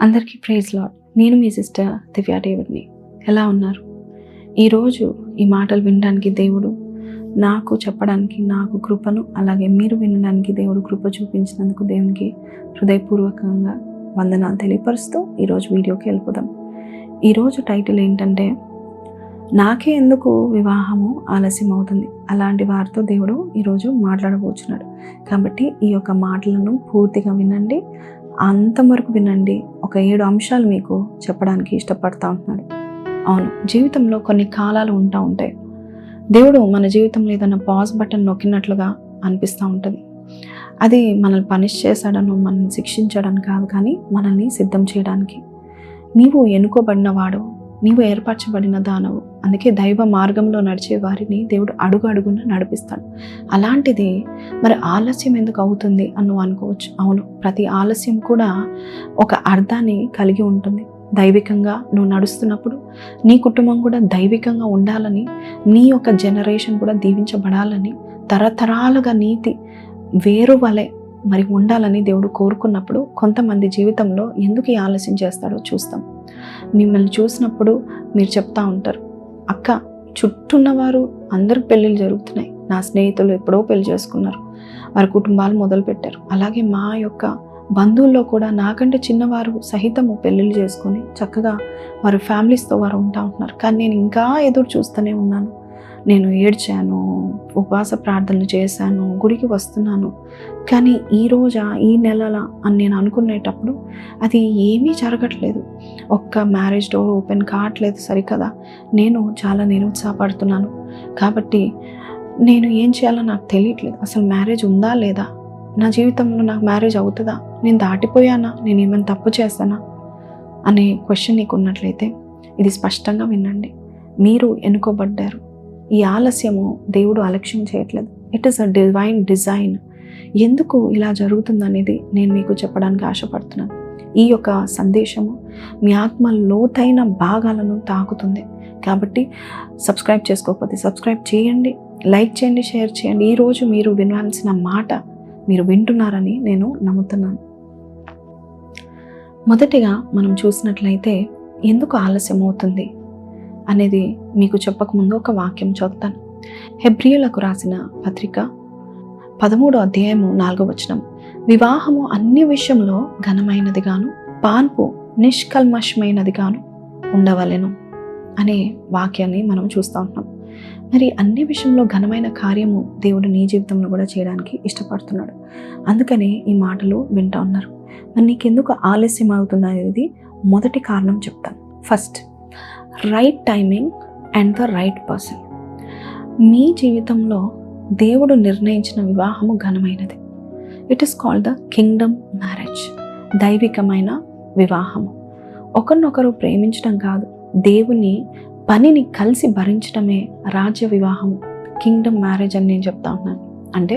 అందరికీ praise lord. నేను మీ sister Divya డేవిడ్ని. ఎలా ఉన్నారు? ఈరోజు ఈ మాటలు వినడానికి దేవుడు నాకు చెప్పడానికి నాకు కృపను, అలాగే మీరు వినడానికి దేవుడు కృప చూపించినందుకు దేవునికి హృదయపూర్వకంగా వందనాలు తెలియపరుస్తూ ఈరోజు వీడియోకి వెళ్ళిపోదాం. ఈరోజు టైటిల్ ఏంటంటే, నాకే ఎందుకు వివాహము ఆలస్యం అవుతుంది? అలాంటి వారితో దేవుడు ఈరోజు మాట్లాడబోతున్నాడు. కాబట్టి ఈ యొక్క మాటలను పూర్తిగా వినండి, అంతవరకు వినండి. ఒక 7 అంశాలు మీకు చెప్పడానికి ఇష్టపడతా ఉంటున్నాడు. అవును, జీవితంలో కొన్ని కాలాలు ఉంటాయి. దేవుడు మన జీవితంలో ఏదైనా పాజ్ బటన్ నొక్కినట్లుగా అనిపిస్తూ ఉంటుంది. అది మనల్ని పనిష్ చేశాడను, మనల్ని శిక్షించడానికి కాదు, కానీ మనల్ని సిద్ధం చేయడానికి. నీవు ఎన్నుకోబడిన వాడు, నీవు ఏర్పరచబడిన దానవు. అందుకే దైవ మార్గంలో నడిచే వారిని దేవుడు అడుగు అడుగున నడిపిస్తాడు. అలాంటిది మరి ఆలస్యం ఎందుకు అవుతుంది అని నువ్వు అనుకోవచ్చు. అవును, ప్రతి ఆలస్యం కూడా ఒక అర్థాన్ని కలిగి ఉంటుంది. దైవికంగా నువ్వు నడుస్తున్నప్పుడు నీ కుటుంబం కూడా దైవికంగా ఉండాలని, నీ యొక్క జనరేషన్ కూడా దీవించబడాలని, తరతరాలుగా నీతి వేరు వలె మరి ఉండాలని దేవుడు కోరుకున్నప్పుడు కొంతమంది జీవితంలో ఎందుకు ఈ ఆలస్యం చేస్తాడో చూస్తాం. మిమ్మల్ని చూసినప్పుడు మీరు చెప్తా ఉంటారు, అక్క చుట్టూన్నవారు అందరికి పెళ్ళిళ్ళు జరుగుతున్నాయి, నా స్నేహితులు ఎప్పుడో పెళ్లి చేసుకున్నారు, వారి కుటుంబాలు మొదలుపెట్టారు. అలాగే మా యొక్క బంధువుల్లో కూడా నాకంటే చిన్నవారు సహితము పెళ్ళిళ్ళు చేసుకొని చక్కగా వారి ఫ్యామిలీస్తో వారు ఉంటా ఉంటున్నారు. కానీ నేను ఇంకా ఎదురు చూస్తూనే ఉన్నాను. నేను ఏడ్చాను, ఉపవాస ప్రార్థనలు చేశాను, గుడికి వస్తున్నాను, కానీ ఈ రోజా ఈ నెలలా అని నేను అనుకునేటప్పుడు అది ఏమీ జరగట్లేదు. ఒక్క మ్యారేజ్ డోర్ ఓపెన్ కావట్లేదు సరికదా. నేను చాలా నిరుత్సాహపడుతున్నాను. కాబట్టి నేను ఏం చేయాలో నాకు తెలియట్లేదు. అసలు మ్యారేజ్ ఉందా లేదా? నా జీవితంలో నాకు మ్యారేజ్ అవుతుందా? నేను దాటిపోయానా? నేను ఏమైనా తప్పు చేస్తానా అనే క్వశ్చన్ నీకు ఉన్నట్లయితే ఇది స్పష్టంగా వినండి. మీరు ఎన్నుకోబడ్డారు. ఈ ఆలస్యము దేవుడు అలక్ష్యం చేయట్లేదు. It is a divine design. ఎందుకు ఇలా జరుగుతుందనేది నేను మీకు చెప్పడానికి ఆశపడుతున్నాను. ఈ యొక్క సందేశము మీ ఆత్మ లోతైన భాగాలను తాకుతుంది. కాబట్టి సబ్స్క్రైబ్ చేసుకోకపోతే సబ్స్క్రైబ్ చేయండి, లైక్ చేయండి, షేర్ చేయండి. ఈరోజు మీరు వినాల్సిన మాట మీరు వింటున్నారని నేను నమ్ముతున్నాను. మొదటిగా మనం చూసినట్లయితే ఎందుకు ఆలస్యం అవుతుంది అనేది మీకు చెప్పకముందు ఒక వాక్యం చదువుతాను. హెబ్రీయులకు రాసిన పత్రిక 13వ అధ్యాయము 4వ వచనం, వివాహము అన్ని విషయంలో ఘనమైనదిగాను పాన్పు నిష్కల్మషమైనదిగాను ఉండవలెను అనే వాక్యాన్ని మనం చూస్తూ ఉంటున్నాం. మరి అన్ని విషయంలో ఘనమైన కార్యము దేవుడు నీ జీవితంలో కూడా చేయడానికి ఇష్టపడుతున్నాడు. అందుకనే ఈ మాటలు వింటా ఉన్నారు. మరి నీకెందుకు ఆలస్యం అవుతుంది అనేది మొదటి కారణం చెప్తాను. First, right timing and the right person. మీ జీవితంలో దేవుడు నిర్ణయించిన వివాహము ఘనమైనది. It is called the kingdom marriage. దైవికమైన వివాహము. ఒకరినొకరు ప్రేమించడం కాదు, దేవుని పనిని కలిసి భరించడమే రాజ్య వివాహము, కింగ్డమ్ మ్యారేజ్ అని నేను చెప్తా ఉన్నాను. అంటే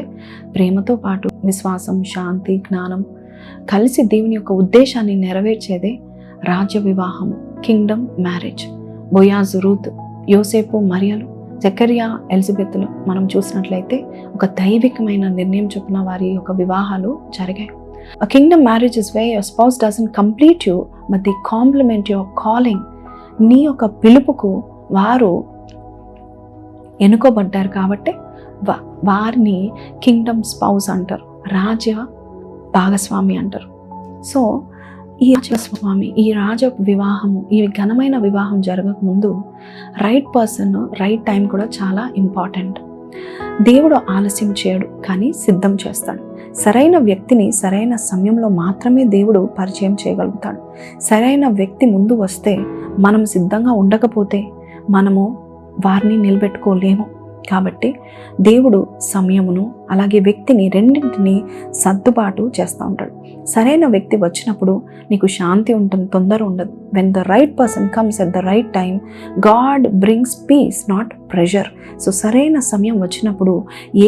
ప్రేమతో పాటు విశ్వాసం, శాంతి, జ్ఞానం కలిసి దేవుని యొక్క ఉద్దేశాన్ని నెరవేర్చేదే రాజ్య వివాహము, కింగ్డమ్ మ్యారేజ్. బోయాజు, రూత్, యోసేపు, మరియలు, జకర్యా, ఎలిజబెత్లు మనం చూసినట్లయితే ఒక దైవికమైన నిర్ణయం చొప్పున వారి యొక్క వివాహాలు జరిగాయి. A kingdom marriage is where your spouse doesn't complete you, but they complement your calling. నీ యొక్క పిలుపుకు వారు ఎన్నుకోబడ్డారు కాబట్టి వారిని కింగ్డమ్ స్పౌస్ అంటారు, రాజ్య భాగస్వామి అంటారు. సో ఈ రాజస్వామి, ఈ రాజ వివాహము, ఈ ఘనమైన వివాహం జరగకముందు రైట్ పర్సన్, రైట్ టైం కూడా చాలా ఇంపార్టెంట్. దేవుడు ఆలస్యం చేయడు, కానీ సిద్ధం చేస్తాడు. సరైన వ్యక్తిని సరైన సమయంలో మాత్రమే దేవుడు పరిచయం చేయగలుగుతాడు. సరైన వ్యక్తి ముందు వస్తే మనం సిద్ధంగా ఉండకపోతే మనము వారిని నిలబెట్టుకోలేము. కాబట్టి దేవుడు సమయమును అలాగే వ్యక్తిని రెండింటిని సర్దుబాటు చేస్తూ ఉంటాడు. సరైన వ్యక్తి వచ్చినప్పుడు నీకు శాంతి ఉంటుంది, తొందర ఉండదు. When the right person comes at the right time, God brings peace, not pressure. So సరైన సమయం వచ్చినప్పుడు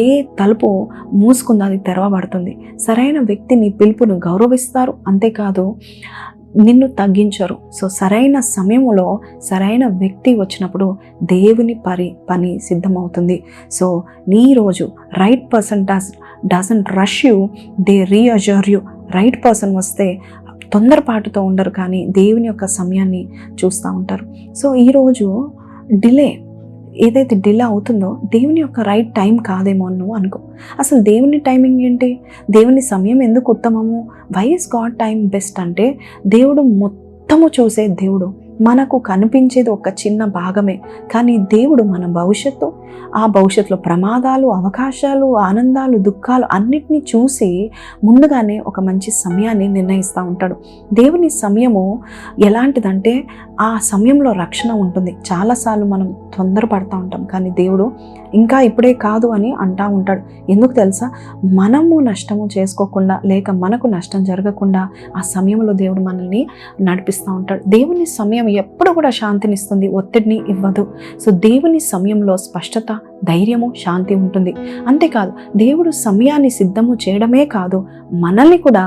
ఏ తలుపు మూసుకుందో అది తెరవబడుతుంది. సరైన వ్యక్తి నీ పిలుపును గౌరవిస్తారు, అంతేకాదు నిన్ను తగ్గించరు. సో సరైన సమయంలో సరైన వ్యక్తి వచ్చినప్పుడు దేవుని పని సిద్ధమవుతుంది. సో నీ రోజు right person doesn't rush you, they reassure you. Right person వస్తే తొందరపాటుతో ఉండరు, కానీ దేవుని యొక్క సమయాన్ని చూస్తూ ఉంటారు. సో ఈరోజు డిలే ఏదైతే డిలే అవుతుందో దేవుని యొక్క రైట్ టైం కాదేమో అని నువ్వు అనుకో. అసలు దేవుని టైమింగ్ ఏంటి? దేవుని సమయం ఎందుకు ఉత్తమము? Why is God time best అంటే, దేవుడు మొత్తము చూసే దేవుడు. మనకు కనిపించేది ఒక చిన్న భాగమే, కానీ దేవుడు మన భవిష్యత్తు, ఆ భవిష్యత్తులో ప్రమాదాలు, అవకాశాలు, ఆనందాలు, దుఃఖాలు అన్నిటినీ చూసి ముందుగానే ఒక మంచి సమయాన్ని నిర్ణయిస్తూ ఉంటాడు. దేవుని సమయము ఎలాంటిదంటే ఆ సమయంలో రక్షణ ఉంటుంది. చాలాసార్లు మనం తొందరపడతా ఉంటాం, కానీ దేవుడు ఇంకా ఇప్పుడే కాదు అని అంటూ ఉంటాడు. ఎందుకు తెలుసా? మనము నష్టము చేసుకోకుండా, లేక మనకు నష్టం జరగకుండా ఆ సమయంలో దేవుడు మనల్ని నడిపిస్తూ ఉంటాడు. దేవుని సమయం ఎప్పుడు కూడా శాంతినిస్తుంది, ఒత్తిడిని ఇవ్వదు. సో దేవుని సమయంలో స్పష్టత, ధైర్యము, శాంతి ఉంటుంది. అంతేకాదు, దేవుడు సమయాన్ని సిద్ధము చేయడమే కాదు, మనల్ని కూడా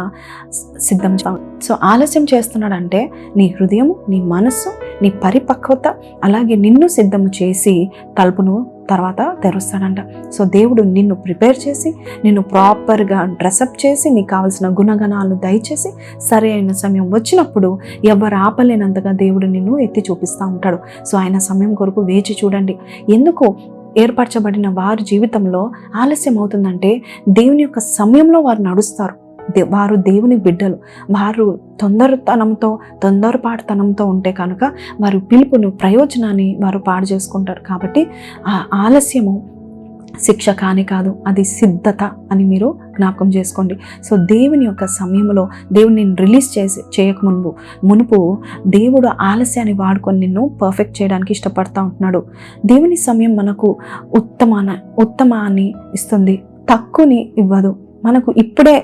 సిద్ధం చేస్తాడు. సో ఆలస్యం చేస్తున్నాడంటే నీ హృదయము, నీ మనస్సు, నీ పరిపక్వత, అలాగే నిన్ను సిద్ధము చేసి తలుపును తర్వాత తెరుస్తాడంట. సో దేవుడు నిన్ను ప్రిపేర్ చేసి, నిన్ను ప్రాపర్గా డ్రెస్అప్ చేసి, నీకు కావాల్సిన గుణగణాలు దయచేసి సరి అయిన సమయం వచ్చినప్పుడు ఎవరు ఆపలేనంతగా దేవుడు నిన్ను ఎత్తి చూపిస్తూ ఉంటాడు. సో ఆయన సమయం కొరకు వేచి చూడండి. ఎందుకు ఏర్పరచబడిన వారి జీవితంలో ఆలస్యం అవుతుందంటే, దేవుని యొక్క సమయంలో వారు నడుస్తారు. వారు దేవుని బిడ్డలు. వారు తొందరపాటుతనంతో ఉంటే కనుక వారు పిలుపును, ప్రయోజనాన్ని వారు పాడు చేసుకుంటారు. కాబట్టి ఆ ఆలస్యము శిక్ష కాదు, అది సిద్ధత అని మీరు జ్ఞాపకం చేసుకోండి. సో దేవుని యొక్క సమయంలో దేవుని రిలీజ్ చేయక మునుపు దేవుడు ఆలస్యాన్ని వాడుకొని నిన్ను పర్ఫెక్ట్ చేయడానికి ఇష్టపడతా ఉంటున్నాడు. దేవుని సమయం మనకు ఉత్తమాన్ని ఇస్తుంది, తక్కువని ఇవ్వదు. మనకు ఇప్పుడే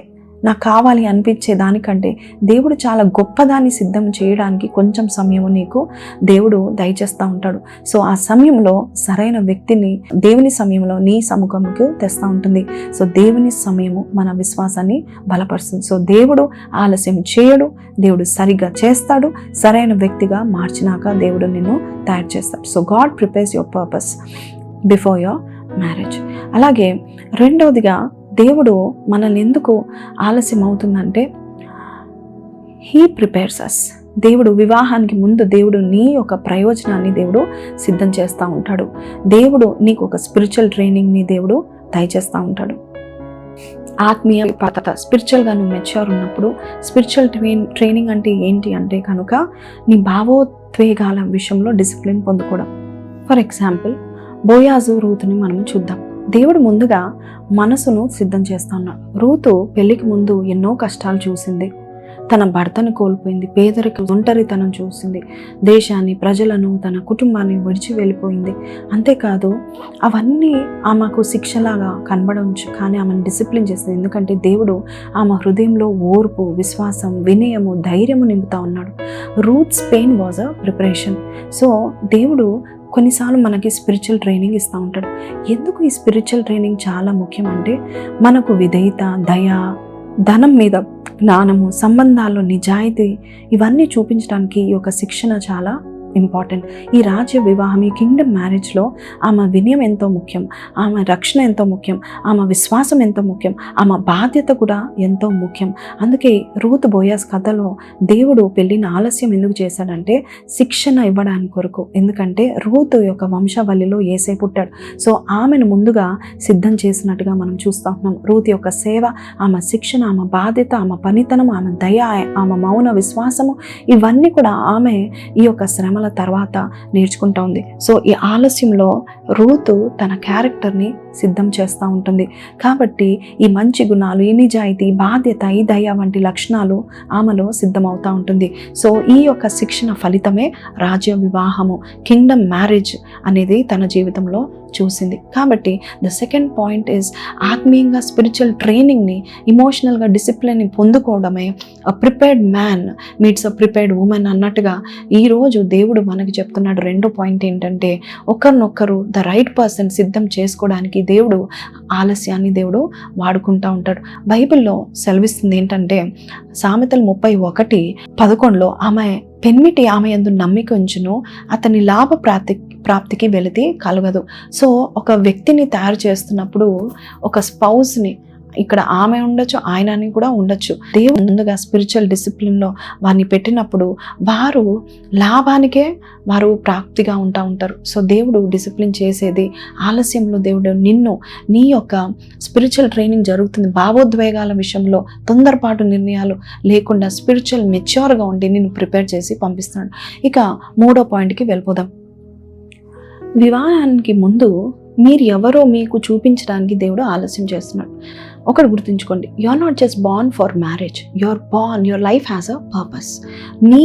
నాకు కావాలి అనిపించే దానికంటే దేవుడు చాలా గొప్పదాన్ని సిద్ధం చేయడానికి కొంచెం సమయం నీకు దేవుడు దయచేస్తూ ఉంటాడు. సో ఆ సమయంలో సరైన వ్యక్తిని దేవుని సమయంలో నీ సముఖంకు తెస్తూ ఉంటుంది. సో దేవుని సమయము మన విశ్వాసాన్ని బలపరుస్తుంది. సో దేవుడు ఆలస్యం చేయడు, దేవుడు సరిగ్గా చేస్తాడు. సరైన వ్యక్తిగా మార్చినాక దేవుడు నిన్ను తయారు చేస్తాడు. So God prepares your purpose before your marriage. అలాగే రెండవదిగా, దేవుడు మనల్ని ఎందుకు ఆలస్యం అవుతుందంటే, హీ ప్రిపేర్స్ అస్. దేవుడు వివాహానికి ముందు దేవుడు నీ యొక్క ప్రయోజనాన్ని దేవుడు సిద్ధం చేస్తూ ఉంటాడు. దేవుడు నీకు ఒక స్పిరిచువల్ ట్రైనింగ్ని దేవుడు దయచేస్తూ ఉంటాడు. ఆత్మీయ పద్ధత, స్పిరిచువల్గా నువ్వు మెచ్యూర్ ఉన్నప్పుడు, స్పిరిచువల్ ట్రైనింగ్ అంటే ఏంటి అంటే కనుక నీ భావోద్వేగాల విషయంలో డిసిప్లిన్ పొందుకోవడం. ఫర్ ఎగ్జాంపుల్, బోయాజు, రూతుని మనం చూద్దాం. దేవుడు ముందుగా మనసును సిద్ధం చేస్తా ఉన్నాడు. రూతు పెళ్లికి ముందు ఎన్నో కష్టాలు చూసింది. తన భర్తను కోల్పోయింది, పేదరికం, ఒంటరితనం చూసింది, దేశాన్ని, ప్రజలను, తన కుటుంబాన్ని విడిచి వెళ్ళిపోయింది. అంతేకాదు, అవన్నీ ఆమెకు శిక్షలాగా కనబడవచ్చు, కానీ ఆమెను డిసిప్లిన్ చేసింది. ఎందుకంటే దేవుడు ఆమె హృదయంలో ఓర్పు, విశ్వాసం, వినయము, ధైర్యము నింపుతా ఉన్నాడు. Ruth's pain was a preparation. So దేవుడు కొన్నిసార్లు మనకి స్పిరిచువల్ ట్రైనింగ్ ఇస్తూ ఉంటాడు. ఎందుకు ఈ స్పిరిచువల్ ట్రైనింగ్ చాలా ముఖ్యం అంటే, మనకు విధేయత, దయ, ధనం మీద జ్ఞానము, సంబంధాల్లో నిజాయితీ, ఇవన్నీ చూపించడానికి ఈ యొక్క శిక్షణ చాలా ఇంపార్టెంట్. ఈ రాజ్య వివాహం, ఈ కింగ్డమ్ మ్యారేజ్లో ఆమె వినయం ఎంతో ముఖ్యం, ఆమె రక్షణ ఎంతో ముఖ్యం, ఆమె విశ్వాసం ఎంతో ముఖ్యం, ఆమె బాధ్యత కూడా ఎంతో ముఖ్యం. అందుకే రూత్ బోయాస్ కథలో దేవుడు పెళ్ళిని ఆలస్యం ఎందుకు చేశాడంటే, శిక్షణ ఇవ్వడానికి కొరకు. ఎందుకంటే రూత్ యొక్క వంశవల్లిలో యేసే పుట్టాడు. సో ఆమెను ముందుగా సిద్ధం చేసినట్టుగా మనం చూస్తూ ఉన్నాం. రూత్ యొక్క సేవ, ఆమె శిక్షణ, ఆమె బాధ్యత, ఆమె పనితనం, ఆమె దయ, ఆమె మౌన విశ్వాసము, ఇవన్నీ కూడా ఆమె ఈ యొక్క శ్రమ తర్వాత నేర్చుకుంటా ఉంది. సో ఈ ఆలస్యంలో రూతు తన క్యారెక్టర్ని సిద్ధం చేస్తూ ఉంటుంది. కాబట్టి ఈ మంచి గుణాలు, ఈ నిజాయితీ, బాధ్యత, ఈ దయ వంటి లక్షణాలు ఆమెలో సిద్ధమవుతూ ఉంటుంది. సో ఈ యొక్క శిక్షణ ఫలితమే రాజ్య వివాహము, కింగ్డమ్ మ్యారేజ్ అనేది తన జీవితంలో చూసింది. కాబట్టి ద సెకండ్ పాయింట్ ఈజ్, ఆత్మీయంగా స్పిరిచువల్ ట్రైనింగ్ని, ఇమోషనల్గా డిసిప్లిన్ని పొందుకోవడమే ప్రిపేర్డ్ మ్యాన్ మీట్స్ అ ప్రిపేర్డ్ ఉమెన్ అన్నట్టుగా ఈరోజు దేవుడు మనకి చెప్తున్నాడు. రెండో పాయింట్ ఏంటంటే, ఒకరినొకరు ద రైట్ పర్సన్ సిద్ధం చేసుకోవడానికి దేవుడు ఆలస్యాన్ని దేవుడు వాడుకుంటూ ఉంటాడు. బైబిల్లో సెలవిస్తుంది ఏంటంటే, సామెతలు 31:11 ఆమె పెన్మిటి ఆమె యందు నమ్మిక ఉంచును, అతని లాభ ప్రాప్తికి వెలితి కలగదు. సో ఒక వ్యక్తిని తయారు చేస్తున్నప్పుడు, ఒక స్పౌస్ని ఇక్కడ ఆమె ఉండొచ్చు, ఆయన అని కూడా ఉండొచ్చు. దేవుడు ముందుగా స్పిరిచువల్ డిసిప్లిన్లో వారిని పెట్టినప్పుడు వారు లాభానికే వారు ప్రాప్తిగా ఉంటారు. సో దేవుడు డిసిప్లిన్ చేసేది ఆలస్యంలో దేవుడు నీ యొక్క స్పిరిచువల్ ట్రైనింగ్ జరుగుతుంది. భావోద్వేగాల విషయంలో తొందరపాటు నిర్ణయాలు లేకుండా స్పిరిచువల్ మెచ్యూర్గా ఉండి నిన్ను ప్రిపేర్ చేసి పంపిస్తున్నాడు. ఇక 3వ పాయింట్కి వెళ్ళిపోదాం. వివాహానికి ముందు మీరు ఎవరో మీకు చూపించడానికి దేవుడు ఆలస్యం చేస్తున్నాడు. ఒకటి గుర్తుంచుకోండి, you are not just born for marriage, your life has a purpose. నీ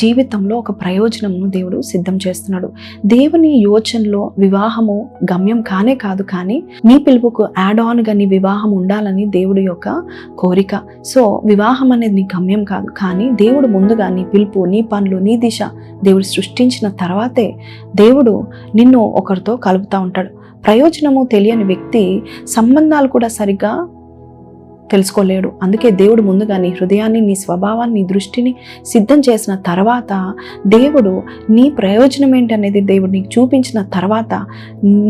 జీవితంలో ఒక ప్రయోజనమును దేవుడు సిద్ధం చేస్తున్నాడు. దేవుని యోచనలో వివాహము గమ్యం కానే కాదు, కానీ నీ పిలుపుకు యాడ్ ఆన్గా నీ వివాహం ఉండాలని దేవుడి యొక్క కోరిక. సో వివాహం అనేది నీ గమ్యం కాదు, కానీ దేవుడు ముందుగా నీ పిలుపు, నీ పనులు, నీ దిశ దేవుడు సృష్టించిన తర్వాతే దేవుడు నిన్ను ఒకరితో కలుపుతూ ఉంటాడు. ప్రయోజనము తెలియని వ్యక్తి సంబంధాలు కూడా సరిగ్గా తెలుసుకోలేడు. అందుకే దేవుడు ముందుగా నీ హృదయాన్ని, నీ స్వభావాన్ని, నీ దృష్టిని సిద్ధం చేసిన తర్వాత దేవుడు నీ ప్రయోజనం ఏంటనేది దేవుడు నీకు చూపించిన తర్వాత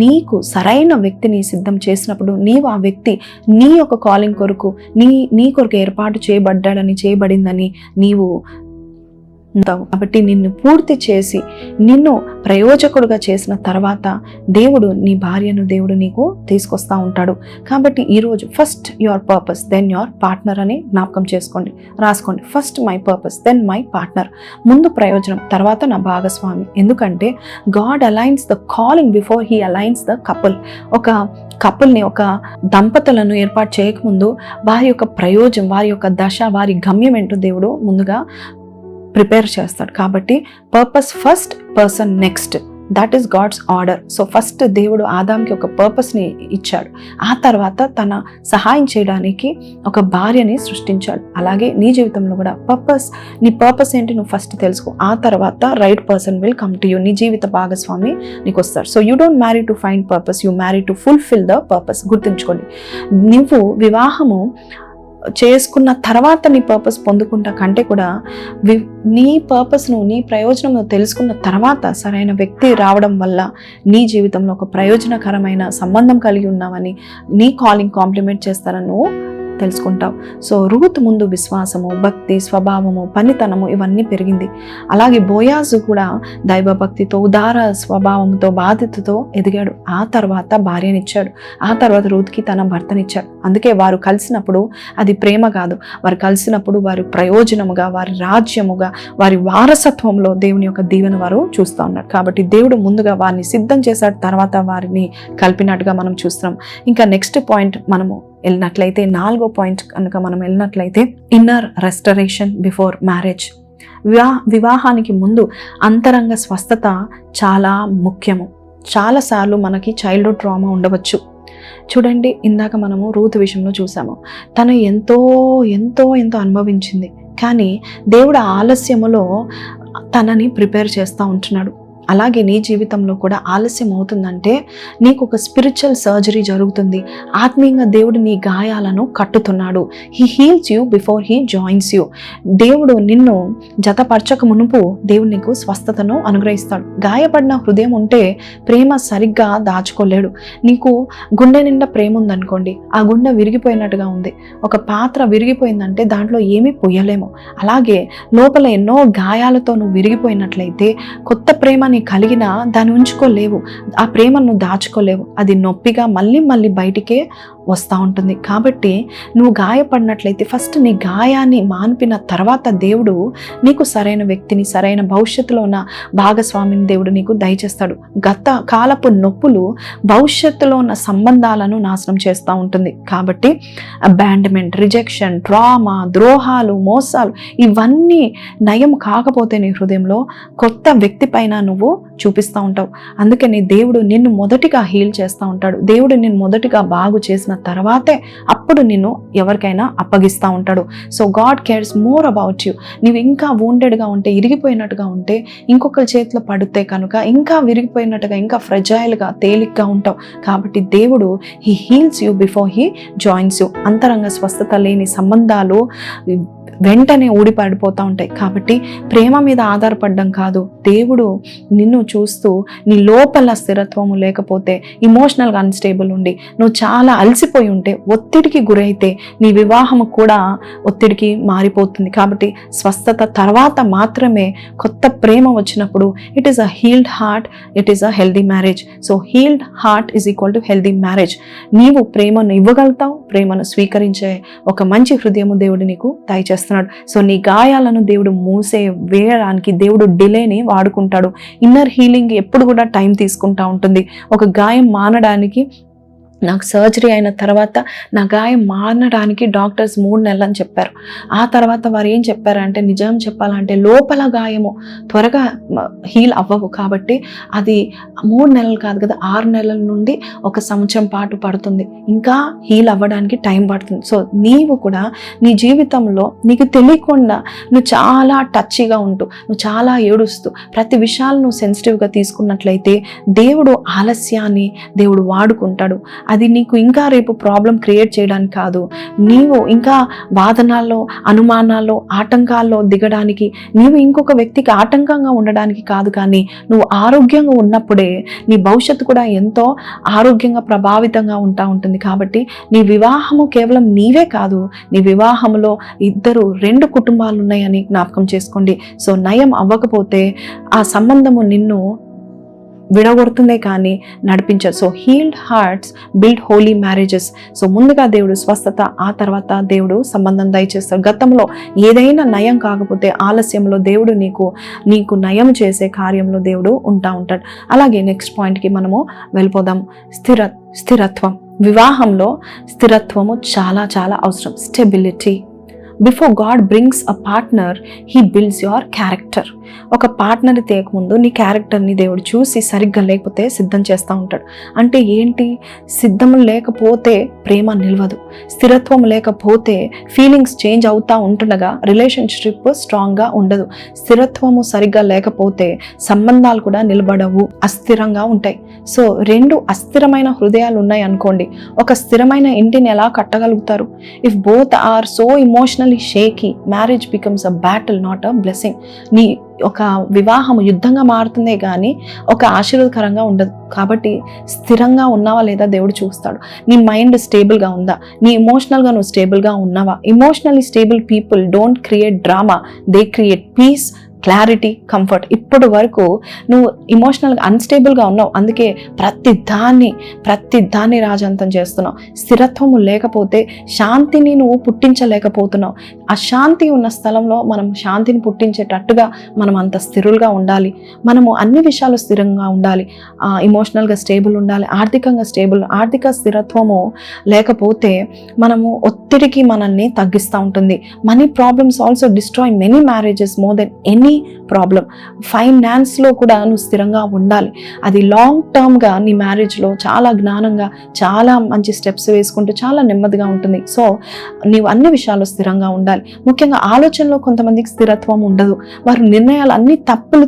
నీకు సరైన వ్యక్తిని సిద్ధం చేసినప్పుడు నీవు ఆ వ్యక్తి నీ యొక్క కాలింగ్ కొరకు నీ కొరకు ఏర్పాటు చేయబడిందని నీవు కాబట్టి నిన్ను పూర్తి చేసి నిన్ను ప్రయోజకుడుగా చేసిన తర్వాత దేవుడు నీ భార్యను దేవుడు నీకు తీసుకొస్తా ఉంటాడు. కాబట్టి ఈరోజు first your purpose then your partner అని జ్ఞాపకం చేసుకోండి, రాసుకోండి. First my purpose then my partner. ముందు ప్రయోజనం, తర్వాత నా భాగస్వామి. ఎందుకంటే God aligns the calling before he aligns the couple. ఒక కపుల్ని, ఒక దంపతులను ఏర్పాటు చేయకముందు వారి యొక్క ప్రయోజనం, వారి యొక్క దశ, వారి గమ్యం ఏంటో దేవుడు ముందుగా ప్రిపేర్ చేస్తాడు. కాబట్టి purpose first, person next. That is God's order. So first దేవుడు ఆదాంకి ఒక పర్పస్ని ఇచ్చాడు, ఆ తర్వాత తన సహాయం చేయడానికి ఒక భార్యని సృష్టించాడు. అలాగే నీ జీవితంలో కూడా నీ పర్పస్ ఏంటి నువ్వు ఫస్ట్ తెలుసుకో, ఆ తర్వాత right person will come to you. నీ జీవిత భాగస్వామి నీకు వస్తాడు. So you don't marry to find purpose, you marry to fulfil the purpose. గుర్తుంచుకోండి, నువ్వు వివాహము చేసుకున్న తర్వాత నీ పర్పస్ పొందుకుంటా కంటే కూడా నీ పర్పస్ను, నీ ప్రయోజనం తెలుసుకున్న తర్వాత సరైన వ్యక్తి రావడం వల్ల నీ జీవితంలో ఒక ప్రయోజనకరమైన సంబంధం కలిగి ఉన్నామని, నీ కాలింగ్ కాంప్లిమెంట్ చేస్తారని నువ్వు తెలుసుకుంటావు. సో రూత్ ముందు విశ్వాసము, భక్తి, స్వభావము, పనితనము ఇవన్నీ పెరిగింది. అలాగే బోయాజు కూడా దైవభక్తితో, ఉదార స్వభావంతో, బాధ్యతతో ఎదిగాడు. ఆ తర్వాత భార్యనిచ్చాడు, ఆ తర్వాత రూత్కి తన భర్తనిచ్చాడు. అందుకే వారు కలిసినప్పుడు అది ప్రేమ కాదు, వారు కలిసినప్పుడు వారి ప్రయోజనముగా, వారి రాజ్యముగా, వారి వారసత్వంలో దేవుని యొక్క దీవెన వారు చూస్తూ ఉన్నారు. కాబట్టి దేవుడు ముందుగా వారిని సిద్ధం చేశాడు, తర్వాత వారిని కలిపినట్టుగా మనం చూస్తున్నాం. ఇంకా నెక్స్ట్ పాయింట్ మనము వెళ్ళినట్లయితే, 4వ పాయింట్ కనుక మనం వెళ్ళినట్లయితే, ఇన్నర్ రెస్టరేషన్ బిఫోర్ మ్యారేజ్. వివాహానికి ముందు అంతరంగ స్వస్థత చాలా ముఖ్యము. చాలాసార్లు మనకి చైల్డ్హుడ్ ట్రామా ఉండవచ్చు. చూడండి, ఇందాక మనము రూత్ విషయంలో చూసాము, తను ఎంతో ఎంతో ఎంతో అనుభవించింది, కానీ దేవుడు ఆలస్యములో తనని ప్రిపేర్ చేస్తూ ఉంటున్నాడు. అలాగే నీ జీవితంలో కూడా ఆలస్యం అవుతుందంటే నీకు ఒక స్పిరిచువల్ సర్జరీ జరుగుతుంది. ఆత్మీయంగా దేవుడు నీ గాయాలను కట్టుతున్నాడు. He heals you before he joins you. దేవుడు నిన్ను జతపరచక మునుపు దేవుడు నీకు స్వస్థతను అనుగ్రహిస్తాడు. గాయపడిన హృదయం ఉంటే ప్రేమ సరిగ్గా దాచుకోలేడు. నీకు గుండె నిండా ప్రేమ ఉందనుకోండి, ఆ గుండె విరిగిపోయినట్టుగా ఉంది. ఒక పాత్ర విరిగిపోయిందంటే దాంట్లో ఏమీ పొయ్యలేము. అలాగే లోపల ఎన్నో గాయాలతో నువ్వు విరిగిపోయినట్లయితే కొత్త ప్రేమ కలిగిన దాన్ని ఉంచుకోలేవు, ఆ ప్రేమను దాచుకోలేవు. అది నొప్పిగా మళ్ళీ మళ్ళీ బయటికే వస్తూ ఉంటుంది. కాబట్టి నువ్వు గాయపడినట్లయితే ఫస్ట్ నీ గాయాన్ని మాన్పిన తర్వాత దేవుడు నీకు సరైన వ్యక్తిని, సరైన భవిష్యత్తులో ఉన్న భాగస్వామిని దేవుడు నీకు దయచేస్తాడు. గత కాలపు నొప్పులు భవిష్యత్తులో ఉన్న సంబంధాలను నాశనం చేస్తూ ఉంటుంది. కాబట్టి అబాండన్మెంట్, రిజెక్షన్, ట్రామా, ద్రోహాలు, మోసాలు ఇవన్నీ నయం కాకపోతే నీ హృదయంలో కొత్త వ్యక్తి పైన నువ్వు చూపిస్తూ ఉంటావు. అందుకని దేవుడు నిన్ను మొదటిగా హీల్ చేస్తూ ఉంటాడు. దేవుడు నిన్ను మొదటిగా బాగు చేసిన తర్వాతే అప్పుడు నిన్ను ఎవరికైనా అప్పగిస్తూ ఉంటాడు. So God cares more about you. నువ్వు ఇంకా వూండెడ్గా ఉంటే, ఇరిగిపోయినట్టుగా ఉంటే, ఇంకొకరి చేతిలో పడితే కనుక ఇంకా విరిగిపోయినట్టుగా, ఇంకా ఫ్రెజైల్గా, తేలిగ్గా ఉంటావు. కాబట్టి దేవుడు he heals you before he joins you. అంతరంగ స్వస్థత లేని సంబంధాలు వెంటనే ఊడిపడిపోతూ ఉంటాయి. కాబట్టి ప్రేమ మీద ఆధారపడడం కాదు, దేవుడు నిన్ను చూస్తూ నీ లోపల స్థిరత్వము లేకపోతే, ఇమోషనల్గా అన్స్టేబుల్ ఉండి నువ్వు చాలా అలసిపోయి ఉంటే, ఒత్తిడికి గురైతే నీ వివాహము కూడా ఒత్తిడికి మారిపోతుంది. కాబట్టి స్వస్థత తర్వాత మాత్రమే కొత్త ప్రేమ వచ్చినప్పుడు it is a healed heart, it is a healthy marriage. So healed heart is equal to healthy marriage. నీవు ప్రేమను ఇవ్వగలుగుతావు, ప్రేమను స్వీకరించే ఒక మంచి హృదయము దేవుడు నీకు దయచేస్తాడు. సో నీ గాయాలను దేవుడు వేయడానికి దేవుడు డిలేని వాడుకుంటాడు. ఇన్నర్ హీలింగ్ ఎప్పుడు కూడా టైం తీసుకుంటా ఉంటుంది. ఒక గాయం మానడానికి, నాకు సర్జరీ అయిన తర్వాత నా గాయం మానడానికి డాక్టర్స్ 3 నెలలు అని చెప్పారు. ఆ తర్వాత వారు ఏం చెప్పారంటే, నిజం చెప్పాలంటే లోపల గాయము త్వరగా హీల్ అవ్వవు, కాబట్టి అది 3 నెలలు కాదు కదా, 6 నెలల నుండి 1 సంవత్సరం పాటు పడుతుంది, ఇంకా హీల్ అవ్వడానికి టైం పడుతుంది. సో నీవు కూడా నీ జీవితంలో నీకు తెలియకుండా నువ్వు చాలా టచ్గా ఉంటూ, నువ్వు చాలా ఏడుస్తూ, ప్రతి విషయాలు నువ్వు సెన్సిటివ్గా తీసుకున్నట్లయితే దేవుడు ఆలస్యాన్ని దేవుడు వాడుకుంటాడు. అది నీకు ఇంకా రేపు ప్రాబ్లం క్రియేట్ చేయడానికి కాదు, నీవు ఇంకా వాదనాల్లో, అనుమానాల్లో, ఆటంకాల్లో దిగడానికి, నీవు ఇంకొక వ్యక్తికి ఆటంకంగా ఉండడానికి కాదు. కానీ నువ్వు ఆరోగ్యంగా ఉన్నప్పుడే నీ భవిష్యత్తు కూడా ఎంతో ఆరోగ్యంగా ప్రభావితంగా ఉంటుంది. కాబట్టి నీ వివాహము కేవలం నీవే కాదు, నీ వివాహంలో 2 కుటుంబాలు ఉన్నాయని జ్ఞాపకం చేసుకోండి. సో నయం అవ్వకపోతే ఆ సంబంధము నిన్ను విడగొడుతుందే కానీ నడిపించదు. So healed hearts build holy marriages. So ముందుగా దేవుడు స్వస్థత, ఆ తర్వాత దేవుడు సంబంధం దయచేస్తాడు. గతంలో ఏదైనా నయం కాకపోతే ఆలస్యంలో దేవుడు నీకు నయం చేసే కార్యంలో దేవుడు ఉంటాడు. అలాగే నెక్స్ట్ పాయింట్కి మనము వెళ్ళిపోదాం. స్థిరత్వం. వివాహంలో స్థిరత్వము చాలా చాలా అవసరం. Stability. Before God brings a partner, he builds your character. ఒక పార్ట్నర్ తేకముందు నీ క్యారెక్టర్ని దేవుడు చూసి సరిగ్గా లేకపోతే సిద్ధం చేస్తూ ఉంటాడు. అంటే ఏంటి? సిద్ధం లేకపోతే ప్రేమ నిలవదు, స్థిరత్వం లేకపోతే ఫీలింగ్స్ చేంజ్ అవుతూ ఉంటుండగా రిలేషన్షిప్ స్ట్రాంగ్గా ఉండదు. స్థిరత్వము సరిగ్గా లేకపోతే సంబంధాలు కూడా నిలబడవు, అస్థిరంగా ఉంటాయి. సో 2 అస్థిరమైన హృదయాలు ఉన్నాయి అనుకోండి, ఒక స్థిరమైన ఇంటిని ఎలా కట్టగలుగుతారు? If both are so emotionally shaky, marriage becomes a battle, not a blessing. నీ ఒక వివాహం యుద్ధంగా మారుతుందే కానీ ఒక ఆశీర్వాదకరంగా ఉండదు. కాబట్టి స్థిరంగా ఉన్నావా లేదా దేవుడు చూస్తాడు. నీ మైండ్ స్టేబుల్గా ఉందా, నీ ఇమోషనల్గా నువ్వు స్టేబుల్గా ఉన్నావా? Emotionally stable people don't create drama, they create peace, clarity, comfort. ఇప్పటి వరకు నువ్వు ఇమోషనల్గా అన్స్టేబుల్గా ఉన్నావు, అందుకే ప్రతి దాన్ని రాజంతం చేస్తున్నావు. స్థిరత్వము లేకపోతే శాంతిని నువ్వు పుట్టించలేకపోతున్నావు. ఆ శాంతి ఉన్న స్థలంలో మనం శాంతిని పుట్టించేటట్టుగా మనం అంత స్థిరులుగా ఉండాలి. మనము అన్ని విషయాలు స్థిరంగా ఉండాలి, ఇమోషనల్గా స్టేబుల్ ఉండాలి, ఆర్థికంగా స్టేబుల్. ఆర్థిక స్థిరత్వము లేకపోతే మనము ఒత్తిడికి మనల్ని తగ్గిస్తూ ఉంటుంది. Money problems also destroy many marriages more than any problem. ఫైనాన్స్లో కూడా నువ్వు స్థిరంగా ఉండాలి. అది లాంగ్ టర్మ్గా నీ మ్యారేజ్లో చాలా జ్ఞానంగా, చాలా మంచి స్టెప్స్ వేసుకుంటూ చాలా నెమ్మదిగా ఉంటుంది. సో నీవు అన్ని విషయాల్లో స్థిరంగా ఉండాలి. ముఖ్యంగా ఆలోచనలో కొంతమందికి స్థిరత్వం ఉండదు, వారు నిర్ణయాలు అన్ని తప్పులు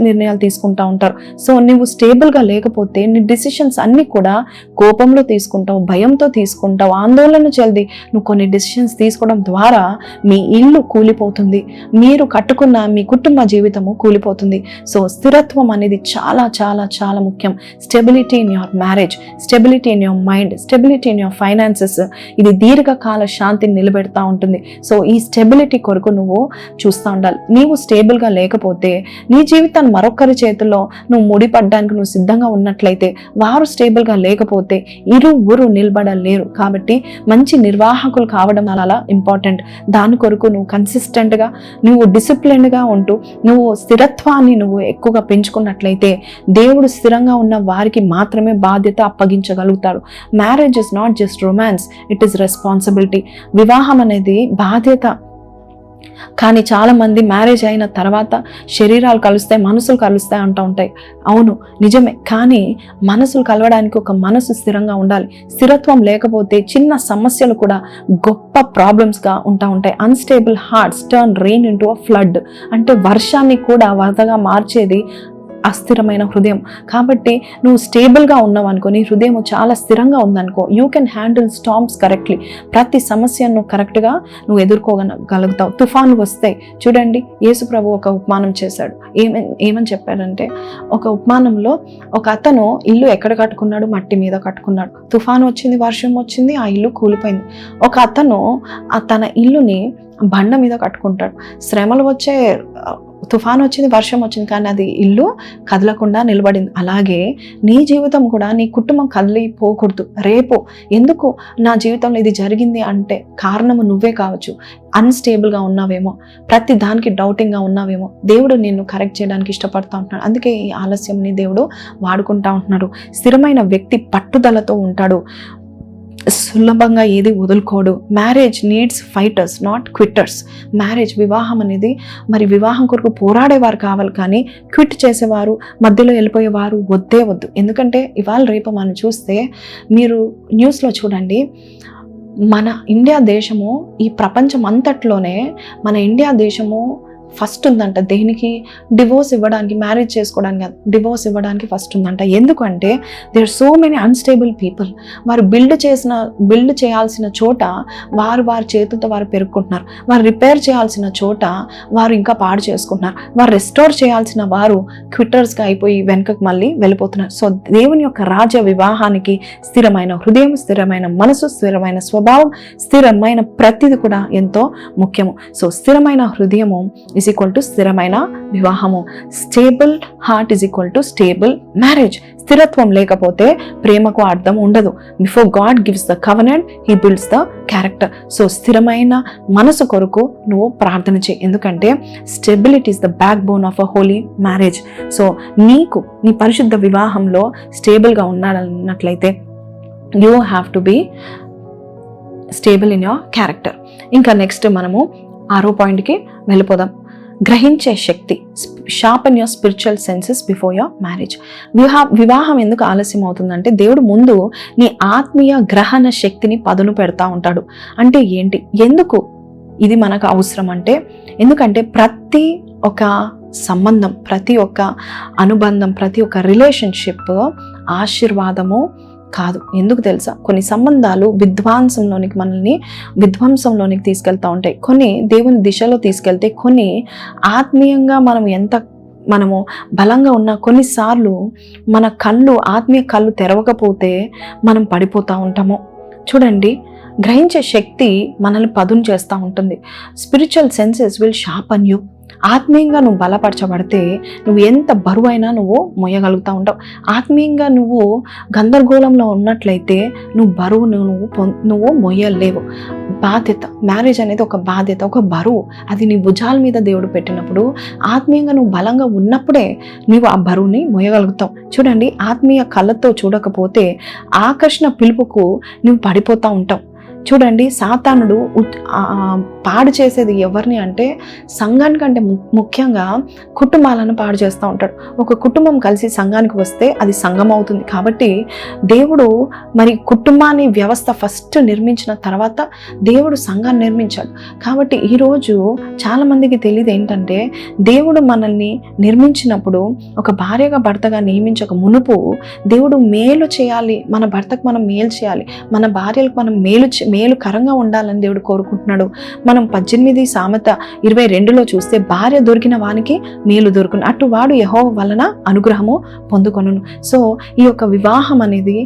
నిర్ణయాలు తీసుకుంటూ ఉంటారు. సో నువ్వు స్టేబుల్గా లేకపోతే నీ డిసిషన్స్ అన్నీ కూడా కోపంలో తీసుకుంటావు, భయంతో తీసుకుంటావు, ఆందోళన చెంది నువ్వు కొన్ని డిసిషన్స్ తీసుకోవడం ద్వారా మీ ఇల్లు కూలిపోతుంది, మీరు కట్టుకున్న మీ కుటుంబ జీవితము కూలిపోతుంది. సో స్థిరత్వం అనేది చాలా చాలా చాలా ముఖ్యం. Stability in your marriage, stability in your mind, stability in your finances, ఇది దీర్ఘకాల శాంతిని నిలబెడతా ఉంటుంది. సో ఈ స్టెబిలిటీ కొరకు నువ్వు చూస్తూ ఉండాలి. నీవు స్టేబుల్గా లేకపోతే నీ జీవితాన్ని మరొకరి చేతుల్లో నువ్వు ముడిపడ్డానికి నువ్వు సిద్ధంగా ఉన్నట్లయితే, వారు స్టేబుల్గా లేకపోతే ఇరువురు నిలబడలేరు. కాబట్టి మంచి నిర్వాహకులు కావడం అలా ఇంపార్టెంట్. దాని కొరకు నువ్వు కన్సిస్టెంట్గా, నువ్వు డిసిప్లిన్డ్గా ఉంటూ నువ్వు స్థిరత్వాన్ని నువ్వు ఎక్కువగా పెంచుకున్నట్లయితే దేవుడు స్థిరంగా ఉన్న వారికి మాత్రమే బాధ్యత అప్పగించగలుగుతాడు. Marriage is not just romance, it is responsibility. వివాహం అనేది బాధ్యత. కానీ చాలామంది మ్యారేజ్ అయిన తర్వాత శరీరాలు కలుస్తాయి, మనసులు కలుస్తాయి అంటూ ఉంటాయి. అవును, నిజమే. కానీ మనసులు కలవడానికి ఒక మనసు స్థిరంగా ఉండాలి. స్థిరత్వం లేకపోతే చిన్న సమస్యలు కూడా గొప్ప ప్రాబ్లమ్స్గా ఉంటాయి. Unstable hearts turn rain into a flood. అంటే వర్షాన్ని కూడా వరదగా మార్చేది అస్థిరమైన హృదయం. కాబట్టి నువ్వు స్టేబుల్గా ఉన్నావు అనుకో, నీ హృదయం చాలా స్థిరంగా ఉందనుకో, you can handle storms correctly. ప్రతి సమస్యను కరెక్ట్గా నువ్వు ఎదుర్కోగలుగుతావు. తుఫాను వస్తాయి. చూడండి, యేసు ప్రభు ఒక ఉపమానం చేశాడు. ఏమని చెప్పాడంటే, ఒక ఉపమానంలో ఒక అతను ఇల్లు ఎక్కడ కట్టుకున్నాడు? మట్టి మీద కట్టుకున్నాడు. తుఫాను వచ్చింది, వర్షం వచ్చింది, ఆ ఇల్లు కూలిపోయింది. ఒక అతను తన ఇల్లుని బండ మీద కట్టుకుంటాడు. శ్రమలు వచ్చే, తుఫాను వచ్చింది, వర్షం వచ్చింది, కానీ అది ఇల్లు కదలకుండా నిలబడింది. అలాగే నీ జీవితం కూడా, నీ కుటుంబం కదిలిపోకూడదు. రేపు ఎందుకు నా జీవితంలో ఇది జరిగింది అంటే కారణము నువ్వే కావచ్చు. అన్స్టేబుల్గా ఉన్నావేమో, ప్రతి దానికి డౌటింగ్గా ఉన్నావేమో. దేవుడు నిన్ను కరెక్ట్ చేయడానికి ఇష్టపడతా ఉంటున్నాడు. అందుకే ఈ ఆలస్యంని దేవుడు వాడుకుంటా ఉంటున్నాడు. స్థిరమైన వ్యక్తి పట్టుదలతో ఉంటాడు, సులభంగా ఏది వదులుకోడు. Marriage needs fighters, not quitters. Marriage, వివాహం అనేది మరి వివాహం కొరకు పోరాడేవారు కావాలి, కానీ క్విట్ చేసేవారు, మధ్యలో వెళ్ళిపోయేవారు వద్దు. ఎందుకంటే ఇవాళ రేపు మనం చూస్తే, మీరు న్యూస్లో చూడండి, మన ఇండియా దేశము ఈ ప్రపంచం అంతట్లోనే మన ఇండియా దేశము ఫస్ట్ ఉందంట. దేనికి? డివోర్స్ ఇవ్వడానికి, మ్యారేజ్ చేసుకోవడానికి కాదు, డివోర్స్ ఇవ్వడానికి ఫస్ట్ ఉందంట. ఎందుకంటే there are so many unstable people. వారు బిల్డ్ చేయాల్సిన చోట వారి చేతులతో వారు పెరుక్కుంటున్నారు. వారు రిపేర్ చేయాల్సిన చోట వారు ఇంకా పాడు చేసుకుంటున్నారు. వారు రెస్టోర్ చేయాల్సిన వారు క్విట్టర్స్గా అయిపోయి వెనుకకు మళ్ళీ వెళ్ళిపోతున్నారు. సో దేవుని యొక్క రాజ్య వివాహానికి స్థిరమైన హృదయం, స్థిరమైన మనసు, స్థిరమైన స్వభావం, స్థిరమైన ప్రతిది కూడా ఎంతో ముఖ్యము. సో స్థిరమైన హృదయము is equal to స్థిరమైన వివాహము. Stable heart is equal to stable marriage. స్థిరత్వం లేకపోతే ప్రేమకు అర్థం ఉండదు. Before God gives the covenant, he builds the character. So స్థిరమైన మనసు కొరకు నువ్వు ప్రార్థన చేయి. ఎందుకంటే stability is the backbone of a holy marriage. So నీ పరిశుద్ధ వివాహంలో స్టేబుల్గా ఉన్నాడన్నట్లయితే you have to be stable in your character. ఇంకా నెక్స్ట్ మనము 6వ పాయింట్కి వెళ్ళిపోదాం. గ్రహించే శక్తి. Sharpen your spiritual senses before your marriage. వివాహం ఎందుకు ఆలస్యం అవుతుందంటే, దేవుడు ముందు నీ ఆత్మీయ గ్రహణ శక్తిని పదును పెడతా ఉంటాడు. అంటే ఏంటి? ఎందుకు ఇది మనకు అవసరం అంటే, ఎందుకంటే ప్రతి ఒక్క సంబంధం, ప్రతి ఒక్క అనుబంధం, ప్రతి ఒక్క రిలేషన్షిప్ ఆశీర్వాదము కాదు. ఎందుకు తెలుసా? కొన్ని సంబంధాలు మనల్ని విధ్వంసంలోనికి తీసుకెళ్తూ ఉంటాయి. కొన్ని దేవుని దిశలో తీసుకెళ్తే, కొన్ని ఆత్మీయంగా మనము బలంగా ఉన్న కొన్నిసార్లు మన ఆత్మీయ కళ్ళు తెరవకపోతే మనం పడిపోతూ ఉంటాము. చూడండి, గ్రహించే శక్తి మనల్ని పదును చేస్తూ ఉంటుంది. Spiritual senses will sharpen you. ఆత్మీయంగా నువ్వు బలపరచబడితే నువ్వు ఎంత బరువైనా నువ్వు మోయగలుగుతూ ఉంటావు. ఆత్మీయంగా నువ్వు గందరగోళంలో ఉన్నట్లయితే నువ్వు మోయలేవు. బాధ్యత, మ్యారేజ్ అనేది ఒక బాధ్యత, ఒక బరువు. అది నీ భుజాల మీద దేవుడు పెట్టినప్పుడు, ఆత్మీయంగా నువ్వు బలంగా ఉన్నప్పుడే నువ్వు ఆ బరువుని మోయగలుగుతావు. చూడండి, ఆత్మీయ కళ్ళతో చూడకపోతే ఆకర్షణ పిలుపుకు నువ్వు పడిపోతూ ఉంటావు. చూడండి, సాతానుడు పాడు చేసేది ఎవరిని అంటే సంఘానికంటే ముఖ్యంగా కుటుంబాలను పాడు చేస్తూ ఉంటాడు. ఒక కుటుంబం కలిసి సంఘానికి వస్తే అది సంఘం అవుతుంది. కాబట్టి దేవుడు మరి కుటుంబాన్ని వ్యవస్థ ఫస్ట్ నిర్మించిన తర్వాత దేవుడు సంఘాన్ని నిర్మించాడు. కాబట్టి ఈరోజు చాలామందికి తెలియదు ఏంటంటే, దేవుడు మనల్ని నిర్మించినప్పుడు ఒక భార్యగా భర్తగా నియమించక మునుపు దేవుడు మేలు చేయాలి, మన భర్తకు మనం మేలు చేయాలి, మన భార్యలకు మనం మేలుకరంగా ఉండాలని దేవుడు కోరుకుంటున్నాడు. మనం 18 సామెత 22లో చూస్తే, భార్య దొరికిన వానికి మేలు దొరుకును, అటు వాడు యెహోవా వలన అనుగ్రహము పొందుకొనును. సో ఈ యొక్క వివాహం అనేది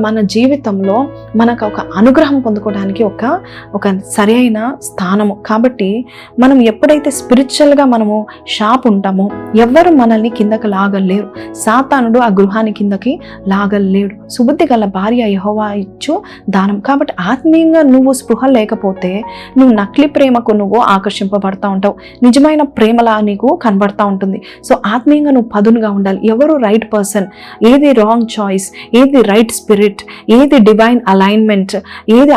మన జీవితంలో మనకు ఒక అనుగ్రహం పొందుకోవడానికి ఒక సరైన స్థానము. కాబట్టి మనం ఎప్పుడైతే స్పిరిచువల్గా మనము షాప్ ఉంటామో, ఎవ్వరు మనల్ని కిందకి లాగలేరు. సాతానుడు ఆ గృహాన్ని కిందకి లాగలేడు. సుబుద్ధి గల భార్య యెహోవా ఇచ్చు దానం. కాబట్టి ఆత్మీయంగా నువ్వు స్పృహ లేకపోతే నువ్వు నకిలీ ప్రేమకు నువ్వు ఆకర్షింపబడతా ఉంటావు. నిజమైన ప్రేమలా నీకు కనబడతా ఉంటుంది. సో ఆత్మీయంగా నువ్వు పదునుగా ఉండాలి. ఎవరు రైట్ పర్సన్, ఏది రాంగ్ చాయిస్, ఏది రైట్ స్పిరిట్, ఏది డివైన్ అలైన్మెంట్, ఏది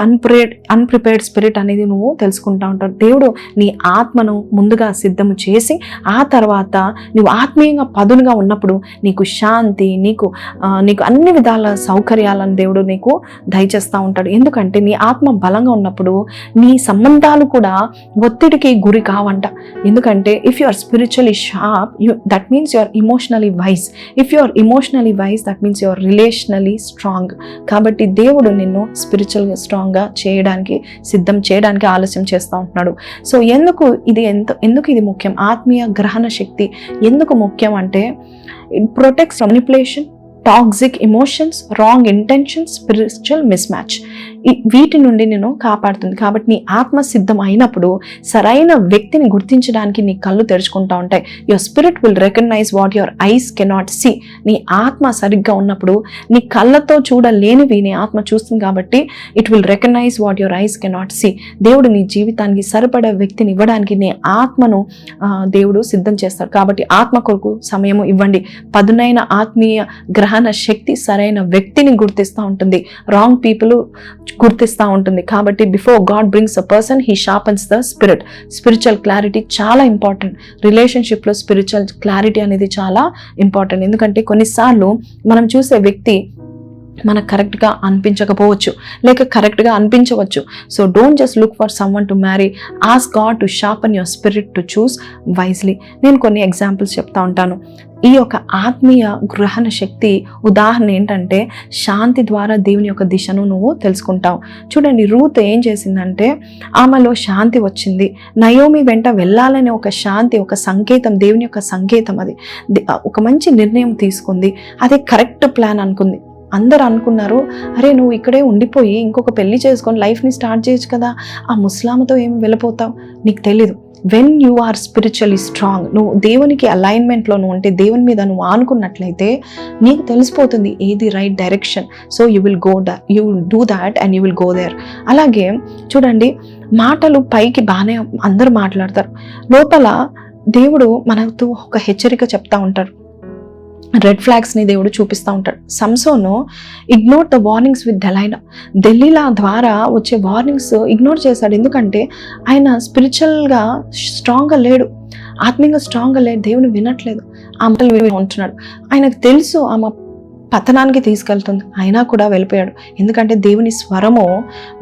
అన్ప్రిపేర్డ్ స్పిరిట్ అనేది నువ్వు తెలుసుకుంటా ఉంటావు. దేవుడు నీ ఆత్మను ముందుగా సిద్ధము చేసి, ఆ తర్వాత నువ్వు ఆత్మీయంగా పదునుగా ఉన్నప్పుడు నీకు శాంతి, నీకు అన్ని విధాల సౌకర్యాలను దేవుడు నీకు దయచేస్తూ ఉంటాడు. ఎందుకంటే నీ ఆత్మ బలంగా ఉన్నప్పుడు నీ సంబంధాలు కూడా ఒత్తిడికి గురి కావంట. ఎందుకంటే if you are spiritually sharp, that means you are emotionally wise. If you are emotionally wise, that means you are relationally strong. కాబట్టి దేవుడు నిన్ను స్పిరిచువల్గా స్ట్రాంగ్గా చేయడానికి, సిద్ధం చేయడానికి ఆలస్యం చేస్తూ ఉంటున్నాడు. సో ఎందుకు ఇది ముఖ్యం? ఆత్మీయ గ్రహణ శక్తి ఎందుకు ముఖ్యం అంటే it protects manipulation, toxic emotions, wrong intentions, spiritual miss match. వీటి నుండి నేను కాపాడుతుంది. కాబట్టి నీ ఆత్మ సిద్ధం అయినప్పుడు సరైన వ్యక్తిని గుర్తించడానికి నీ కళ్ళు తెరుచుకుంటూ ఉంటాయి. Your spirit will recognise what your eyes cannot see. నీ ఆత్మ సరిగ్గా ఉన్నప్పుడు నీ కళ్ళతో చూడలేనివి నీ ఆత్మ చూస్తుంది. కాబట్టి it will recognise what your eyes cannot see. దేవుడు నీ జీవితానికి సరిపడే వ్యక్తిని ఇవ్వడానికి నీ ఆత్మను దేవుడు సిద్ధం చేస్తాడు. కాబట్టి ఆత్మ కొరకు సమయము ఇవ్వండి. పదునైన ఆత్మీయ గ్రహణ శక్తి సరైన వ్యక్తిని గుర్తిస్తూ ఉంటుంది, రాంగ్ పీపుల్ గుర్తిస్తూ ఉంటుంది. కాబట్టి before God brings a person, he sharpens the spirit. Spiritual clarity చాలా ఇంపార్టెంట్. రిలేషన్షిప్లో స్పిరిచువల్ క్లారిటీ అనేది చాలా ఇంపార్టెంట్. ఎందుకంటే కొన్నిసార్లు మనం చూసే వ్యక్తి మనకు కరెక్ట్గా అనిపించకపోవచ్చు, లేక కరెక్ట్గా అనిపించవచ్చు. So don't just look for someone to marry. Ask God to sharpen your spirit to choose wisely. నేను కొన్ని ఎగ్జాంపుల్స్ చెప్తా ఉంటాను. ఈ యొక్క ఆత్మీయ గ్రహణ శక్తి ఉదాహరణ ఏంటంటే శాంతి ద్వారా దేవుని యొక్క దిశను నువ్వు తెలుసుకుంటావు. చూడండి, రూత్ ఏం చేసిందంటే ఆమెలో శాంతి వచ్చింది. నయోమి వెంట వెళ్ళాలనే ఒక శాంతి, ఒక సంకేతం, దేవుని యొక్క సంకేతం. అది ఒక మంచి నిర్ణయం తీసుకుంది. అది కరెక్ట్ ప్లాన్ అనుకుంది. అందరు అనుకున్నారు, అరే నువ్వు ఇక్కడే ఉండిపోయి ఇంకొక పెళ్లి చేసుకొని లైఫ్ని స్టార్ట్ చేయొచ్చు కదా, ఆ ముస్లాంతో ఏమి వెళ్ళిపోతావు, నీకు తెలీదు. When you are spiritually strong, నువ్వు దేవునికి అలైన్మెంట్లో నువ్వు ఉంటే, దేవుని మీద నువ్వు ఆనుకున్నట్లయితే నీకు తెలిసిపోతుంది ఏది right direction. So you will do that and you will go there. అలాగే చూడండి, మాటలు పైకి బాగానే అందరూ మాట్లాడతారు, లోపల దేవుడు మనతో ఒక హెచ్చరిక చెప్తా ఉంటారు. రెడ్ ఫ్లాగ్స్ని దేవుడు చూపిస్తూ ఉంటాడు. సంసోను ignore the warnings with Delilah. Delilah ద్వారా వచ్చే వార్నింగ్స్ ఇగ్నోర్ చేశాడు. ఎందుకంటే ఆయన స్పిరిచువల్గా స్ట్రాంగ్గా లేడు, ఆత్మీయంగా స్ట్రాంగ్గా లేడు, దేవుని వినట్లేదు, ఆమె ఉంటున్నాడు. ఆయనకు తెలుసు ఆమె పతనానికి తీసుకెళ్తుంది, అయినా కూడా వెళ్ళిపోయాడు. ఎందుకంటే దేవుని స్వరము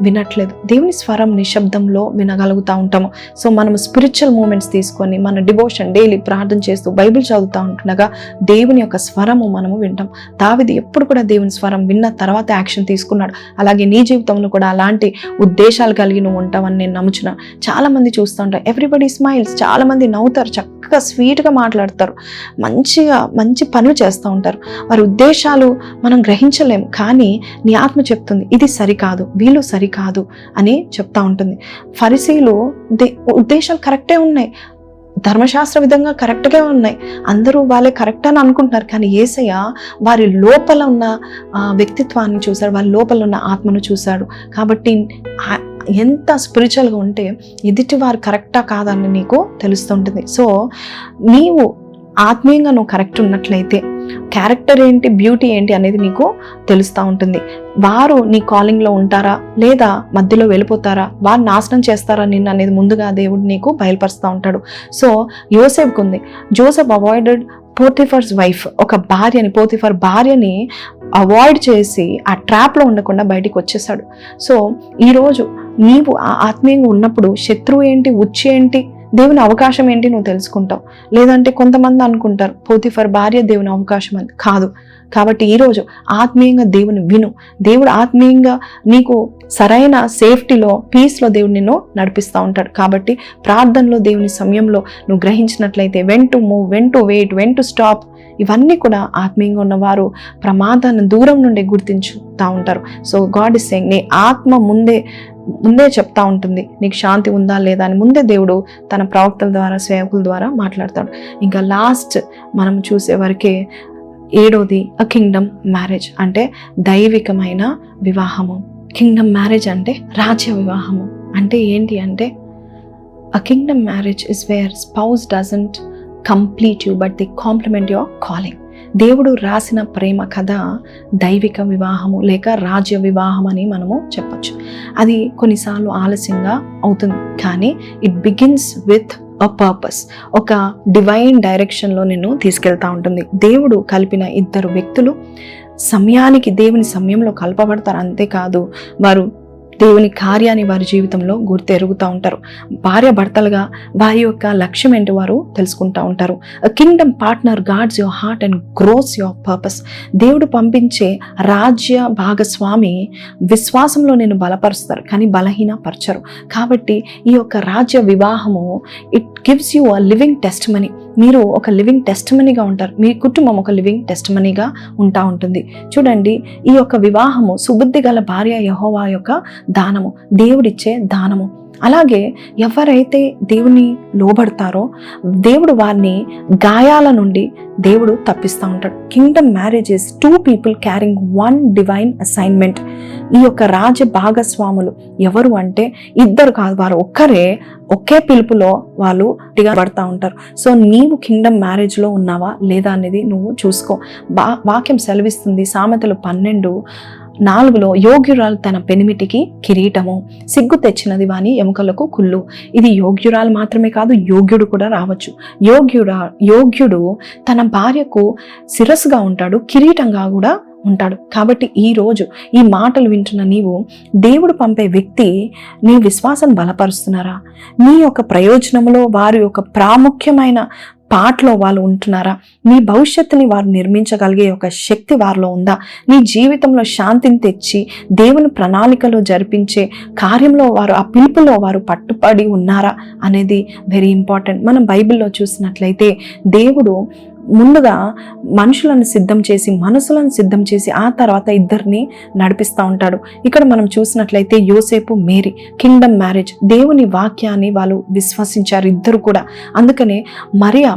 వినట్లేదు. దేవుని స్వరం నిశ్శబ్దంలో వినగలుగుతూ ఉంటాము. సో మనం స్పిరిచువల్ మూమెంట్స్ తీసుకొని మన డివోషన్ డైలీ ప్రార్థన చేస్తూ బైబిల్ చదువుతూ ఉంటుండగా దేవుని యొక్క స్వరము మనము వింటాం. దావీదు ఎప్పుడు కూడా దేవుని స్వరం విన్న తర్వాత యాక్షన్ తీసుకున్నాడు. అలాగే నీ జీవితంలో కూడా అలాంటి ఉద్దేశాలు కలిగి నువ్వు ఉంటావని నేను నమ్ముచున్నాను. చాలామంది చూస్తూ ఉంటారు, ఎవ్రీబడి స్మైల్స్, చాలామంది నవ్వుతారు, చక్కగా స్వీట్గా మాట్లాడతారు, మంచి పనులు చేస్తూ ఉంటారు. వారి ఉద్దేశాలు మనం గ్రహించలేము, కానీ నీ ఆత్మ చెప్తుంది ఇది సరికాదు, వీళ్ళు సరికాదు అని చెప్తా ఉంటుంది. ఫరిసీలు ఉద్దేశాలు కరెక్టే ఉన్నాయి, ధర్మశాస్త్ర విధంగా కరెక్ట్గా ఉన్నాయి, అందరూ వాళ్ళే కరెక్ట్ అని అనుకుంటున్నారు. కానీ యేసయ్య వారి లోపల ఉన్న వ్యక్తిత్వాన్ని చూశాడు, వారి లోపల ఉన్న ఆత్మను చూశాడు. కాబట్టి ఎంత స్పిరిచువల్గా ఉంటే ఎదుటి వారు కరెక్టా కాదని నీకు తెలుస్తుంటుంది. సో నీవు ఆత్మీయంగా నువ్వు కరెక్ట్ ఉన్నట్లయితే క్యారెక్టర్ ఏంటి, బ్యూటీ ఏంటి అనేది నీకు తెలుస్తూ ఉంటుంది. వారు నీ కాలింగ్లో ఉంటారా లేదా మధ్యలో వెళ్ళిపోతారా, వారు నాశనం చేస్తారా నిన్ను అనేది ముందుగా దేవుడు నీకు బయలుపరుస్తూ ఉంటాడు. సో యోసేపుకు ఉంది, జోసెఫ్ అవాయిడెడ్ పోతిఫర్స్ వైఫ్, ఒక పోతిఫర్ భార్యని అవాయిడ్ చేసి ఆ ట్రాప్లో ఉండకుండా బయటికి వచ్చేసాడు. సో ఈరోజు నీవు ఆత్మీయంగా ఉన్నప్పుడు శత్రువు ఏంటి, ఉచ్చి ఏంటి, దేవుని అవకాశం ఏంటి నువ్వు తెలుసుకుంటావు. లేదంటే కొంతమంది అనుకుంటారు పోతిఫర్ భార్య దేవుని అవకాశం అని, కాదు. కాబట్టి ఈరోజు ఆత్మీయంగా దేవుని విను. దేవుడు ఆత్మీయంగా నీకు సరైన సేఫ్టీలో, పీస్లో దేవుడు నిన్ను నడిపిస్తూ ఉంటాడు. కాబట్టి ప్రార్థనలో దేవుని సమయంలో నువ్వు గ్రహించినట్లయితే when to move, when to wait, when to stop, ఇవన్నీ కూడా ఆత్మీయంగా ఉన్నవారు ప్రమాదాన్ని దూరం నుండి గుర్తించుతూ ఉంటారు. సో గాడ్ ఇస్ సేయింగ్, నీ ఆత్మ ముందే చెప్తా ఉంటుంది నీకు శాంతి ఉందా లేదా అని. ముందే దేవుడు తన ప్రవక్తల ద్వారా, సేవకుల ద్వారా మాట్లాడతాడు. ఇంకా లాస్ట్ మనం చూసే వరకే 7వది అ కింగ్డమ్ మ్యారేజ్, అంటే దైవికమైన వివాహము. కింగ్డమ్ మ్యారేజ్ అంటే రాజ్య వివాహము. అంటే ఏంటి అంటే అ Kingdom marriage is where spouse doesn't complete you but the compliment your calling. దేవుడు రాసిన ప్రేమ కథ దైవిక వివాహము లేక రాజ్య వివాహం అని మనము చెప్పచ్చు. అది కొన్నిసార్లు ఆలస్యంగా అవుతుంది, కానీ it begins with a purpose. ఒక డివైన్ డైరెక్షన్లో నిన్ను తీసుకెళ్తా ఉంటుంది. దేవుడు కలిపిన ఇద్దరు వ్యక్తులు సమయానికి దేవుని సమయంలో కలపబడతారు. అంతేకాదు వారు దేవుని కార్యాన్ని వారి జీవితంలో గుర్తెరుగుతూ ఉంటారు. భార్య భర్తలుగా వారి యొక్క లక్ష్యం ఏంటి వారు తెలుసుకుంటూ ఉంటారు. Kingdom partner guards your heart and grows your purpose. దేవుడు పంపించే రాజ్య భాగస్వామి విశ్వాసంలో నేను బలపరుస్తారు, కానీ బలహీనపరచరు. కాబట్టి ఈ యొక్క రాజ్య వివాహము it gives you a living testimony. మీరు ఒక లివింగ్ టెస్టిమనీగా ఉంటారు, మీ కుటుంబం ఒక లివింగ్ టెస్టిమనీగా ఉంటుంది. చూడండి, ఈ యొక్క వివాహము సుబుద్ధి గల భార్య యెహోవా యొక్క దానము, దేవుడిచ్చే దానము. అలాగే ఎవరైతే దేవుని లోబడతారో దేవుడు వారిని గాయాల నుండి దేవుడు తప్పిస్తూ ఉంటాడు. Kingdom marriage is 2 people carrying 1 divine assignment. ఈ యొక్క రాజ భాగస్వాములు ఎవరు అంటే ఇద్దరు కాదు, వారు ఒకే పిలుపులో వాళ్ళు పడతా ఉంటారు. సో నీవు కింగ్డమ్ మ్యారేజ్లో ఉన్నావా లేదా అనేది నువ్వు చూసుకో. వాక్యం సెలవిస్తుంది సామెతలు 12:4 యోగ్యురాలు తన పెనిమిటికి కిరీటము, సిగ్గు తెచ్చినది వాని ఎముకలకు కుళ్ళు. ఇది యోగ్యురాలు మాత్రమే కాదు, యోగ్యుడు కూడా రావచ్చు. యోగ్యుడు తన భార్యకు శిరస్సుగా ఉంటాడు, కిరీటంగా కూడా ఉంటాడు. కాబట్టి ఈరోజు ఈ మాటలు వింటున్న నీవు దేవుడు పంపే వ్యక్తి నీ విశ్వాసం బలపరుస్తున్నారా? నీ యొక్క ప్రయోజనంలో వారి యొక్క ప్రాముఖ్యమైన పాటలో వాళ్ళు ఉంటున్నారా? నీ భవిష్యత్తుని వారు నిర్మించగలిగే ఒక శక్తి వారిలో ఉందా? నీ జీవితంలో శాంతిని తెచ్చి దేవుని ప్రణాళికలో జరిపించే కార్యంలో వారు, ఆ పిలుపులో వారు పట్టుపడి ఉన్నారా అనేది వెరీ ఇంపార్టెంట్. మనం బైబిల్లో చూసినట్లయితే దేవుడు ముందుగా మనుషులను సిద్ధం చేసి, మనసులను సిద్ధం చేసి ఆ తర్వాత ఇద్దరిని నడిపిస్తూ ఉంటాడు. ఇక్కడ మనం చూసినట్లయితే యోసేపు, మేరీ కింగ్డమ్ మ్యారేజ్, దేవుని వాక్యాన్ని వాళ్ళు విశ్వసించారు ఇద్దరు కూడా. అందుకనే మరియా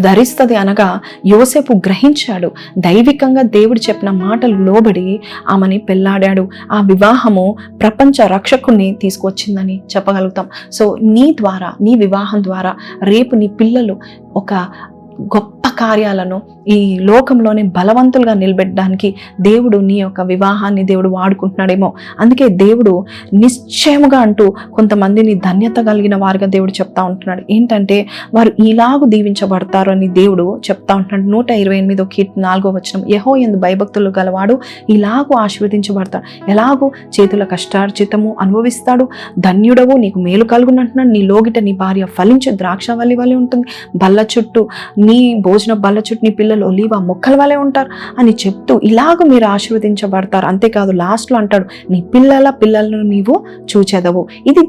ధరిస్తుంది అనగా యోసేపు గ్రహించాడు, దైవికంగా దేవుడు చెప్పిన మాటలు లోబడి ఆమెని పెళ్లాడాడు. ఆ వివాహము ప్రపంచ రక్షకుని తీసుకొచ్చిందని చెప్పగలుగుతాం. సో నీ ద్వారా, నీ వివాహం ద్వారా రేపు నీ పిల్లలు ఒక గొప్ప కార్యాలను ఈ లోకంలోనే బలవంతులుగా నిలబెట్టడానికి దేవుడు నీ యొక్క వివాహాన్ని దేవుడు వాడుకుంటున్నాడేమో. అందుకే దేవుడు నిశ్చయముగా అంటూ కొంతమందిని ధన్యత కలిగిన వారుగా దేవుడు చెప్తా ఉంటున్నాడు. ఏంటంటే వారు ఇలాగూ దీవించబడతారు అని దేవుడు చెప్తా ఉంటున్నాడు. 128వ కీర్తన 4వ వచనం, యెహోవాయందు భయభక్తులు గలవాడు ఇలాగూ ఆశీర్వదించబడతాడు. ఎలాగూ చేతుల కష్టార్జితము అనుభవిస్తాడు, ధన్యుడవు, నీకు మేలు కలుగునంటున్నాడు. నీ లోగిట నీ భార్య ఫలించే ద్రాక్షవల్లి వలె ఉంటుంది, బల్ల చుట్టూ నీ భోజన బల్ల చుట్టూ నీ పిల్లలు ఒలీవ మొక్కల వలె ఉంటారు అని చెప్తూ ఇలాగ మీరు ఆశీర్వదించబడతారు. అంతేకాదు లాస్ట్లో అంటాడు, నీ పిల్లలను నీవు చూచెదవు. ఇది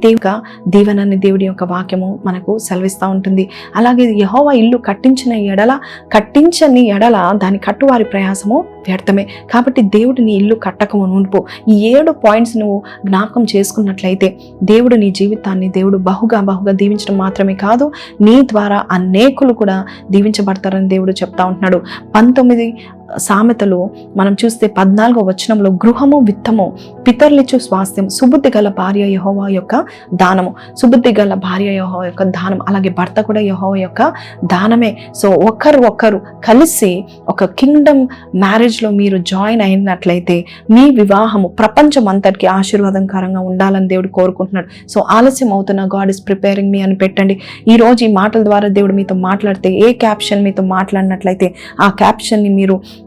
దీవెనని దేవుడి యొక్క వాక్యము మనకు సెలవిస్తూ ఉంటుంది. అలాగే యెహోవా ఇల్లు కట్టించని ఎడల దాని కట్టువారి ప్రయాసము వ్యర్థమే. కాబట్టి దేవుడు నీ ఇల్లు కట్టకము నునుపు ఈ 7 పాయింట్స్ నువ్వు జ్ఞాపకం చేసుకున్నట్లయితే దేవుడు నీ జీవితాన్ని దేవుడు బహుగా దీవించడం మాత్రమే కాదు, నీ ద్వారా అనేకులు కూడా దీవించబడతారని దేవుడు చెప్తా ఉంటున్నాడు. 19 సామెతలు మనం చూస్తే 14వ వచనంలో, గృహము విత్తము పితరులిచ్చు స్వాస్థ్యం, సుబుద్ధి గల భార్య యెహోవా యొక్క దానము. సుబుద్ధి గల భార్య యెహోవా యొక్క దానం, అలాగే భర్త కూడా యెహోవా యొక్క దానమే. సో ఒకరు కలిసి ఒక కింగ్డమ్ మ్యారేజ్లో మీరు జాయిన్ అయినట్లయితే మీ వివాహము ప్రపంచం అంతటికి ఆశీర్వాదకరంగా ఉండాలని దేవుడు కోరుకుంటున్నాడు. సో ఆలస్యం అవుతున్న గాడ్ ఇస్ ప్రిపేరింగ్ మీ అని పెట్టండి. ఈ రోజు ఈ మాటల ద్వారా దేవుడు మీతో మాట్లాడితే, ఏ క్యాప్షన్ మీతో మాట్లాడినట్లయితే ఆ క్యాప్షన్ని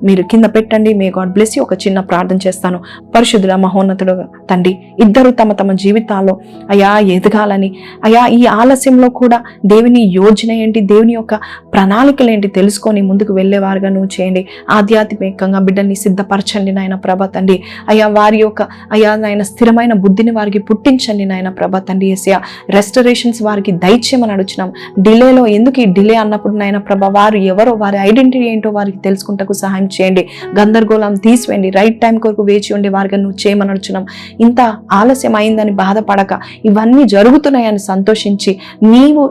మీరు కింద పెట్టండి. మే గాడ్ బ్లెస్ యూ. ఒక చిన్న ప్రార్థన చేస్తాను. పరిశుద్ధుల మహోన్నతుడు తండ్రి, ఇద్దరు తమ జీవితాల్లో అయా ఎదగాలని, అయా ఈ ఆలస్యంలో కూడా దేవుని యోజన ఏంటి, దేవుని యొక్క ప్రణాళికలు ఏంటి తెలుసుకొని ముందుకు వెళ్ళేవారుగా నువ్వు చేయండి. ఆధ్యాత్మికంగా బిడ్డని సిద్ధపరచండి నాయన ప్రభా తండ్రి. అయా వారి యొక్క నాయన స్థిరమైన బుద్ధిని వారికి పుట్టించండి నాయన ప్రభా తండ్రి. యేసయ్యా రెస్టరేషన్స్ వారికి దయచేయమని అడుగుచున్నాం. డిలేలో ఎందుకు ఈ డిలే అన్నప్పుడు నాయన ప్రభా వారు ఎవరో, వారి ఐడెంటిటీ ఏంటో వారికి తెలుసుకుంటకు సహాయం చేయండి. గందరగోళం తీసివేయండి. రైట్ టైం కొరకు వేచి ఉండే వారిగా నువ్వు చేయమని అడుగుచున్నాం. ఇంత ఆలస్యం అయిందని బాధపడక ఇవన్నీ జరుగుతున్నాయని సంతోషించి నీవు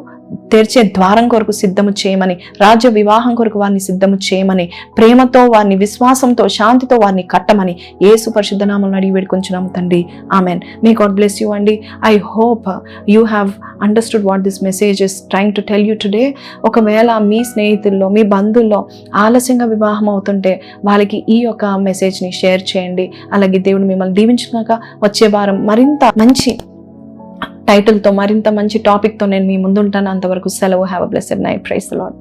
తెరిచే ద్వారం కొరకు సిద్ధము చేయమని, రాజ్య వివాహం కొరకు వారిని సిద్ధము చేయమని, ప్రేమతో వారిని, విశ్వాసంతో, శాంతితో వారిని కట్టమని యేసు పరిశుద్ధ నామములో అడిగి వేడుకొంచున్నాము తండ్రి. Amen. May God bless you అండి. I hope you have understood what this message is trying to tell you today. ఒకవేళ మీ స్నేహితుల్లో, మీ బంధువుల్లో ఆలస్యంగా వివాహం అవుతుంటే వాళ్ళకి ఈ యొక్క మెసేజ్ని షేర్ చేయండి. అలాగే దేవుడు మిమ్మల్ని దీవించినాక వచ్చే వారం మరింత మంచి టైటిల్తో, మరింత మంచి టాపిక్తో నేను మీ ముందుంటాను. అంతవరకు సెలవు. Have a blessed night. Praise the lord.